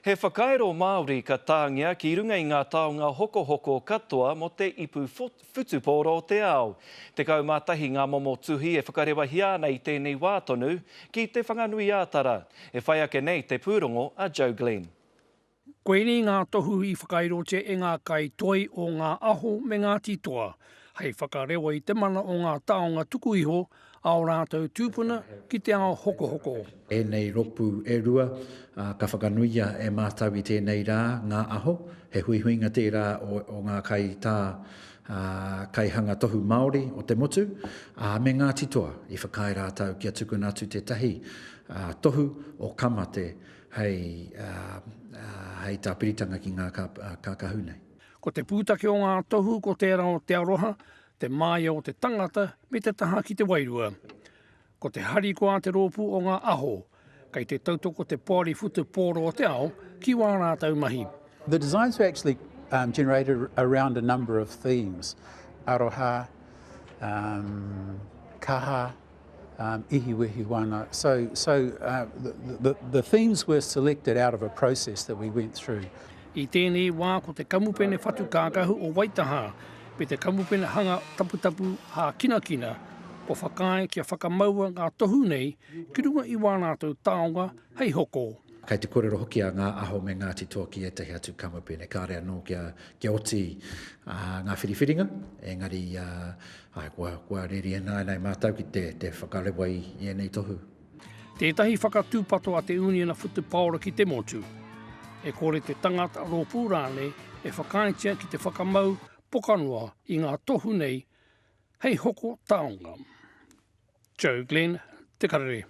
He whakaero Māori ka tāngia ki runga I ngā taonga hoko katoa mo te ipu whutupōro o te ao. Te kaumātahi ngā momo tuhi e whakarewahi ana I tēnei wātonu ki te whanganui ātara. E whai ake nei te pūrongo a Joe Glenn. Koeni ngā tohu I whakairote e ngā kai toi o ngā aho me ngā titoa. Hei whakarewa I te mana o ngā taonga tuku iho ao rātou tūpuna ki te ao hoko. E nei ropu e rua, ka whakanuia e mātau I tēnei rā ngā aho, he huihuinga tērā o ngā kai tā kai hanga tohu Māori o te motu, me ngā titoa I whakai rātau kia tukuna atu te tahi tohu o kamate hei tā piritanga ki ngā kākahunei. Ko te pūtake o ngā tohu, ko tērā o te aroha, te māia o te tangata, me te taha ki te wairua. Ko te hari ko a te rōpu o ngā aho, kai te tautoko te pōri futu pōro o te ao, ki wā rātau mahi. The designs were actually generated around a number of themes. Aroha, kaha, ihiwehi wana. So the themes were selected out of a process that we went through. I tēnei wā ko te kamupene whatu kākahu o Waitaha, pe te kamupene hanga taputapu hā kinakina, ko whakae kia whakamaua ngā tohu nei, ki runga I wā rātou taonga hei hoko. Kei te kōrero hoki a ngā aho me ngā titoa ki e tehi atu kamupene, kāre anō kia oti ngā whiriwhiringa, engari kua riri e nei mātau ki te whakarewa I nei tohu. Tētahi whakatūpato a te uniona futu paora ki te motu. E kore te tangata rōpū rāne e whakaitia ki te whakamau pokanua I ngā tohu nei, hei hoko taonga. Joe Glenn, Te Karere.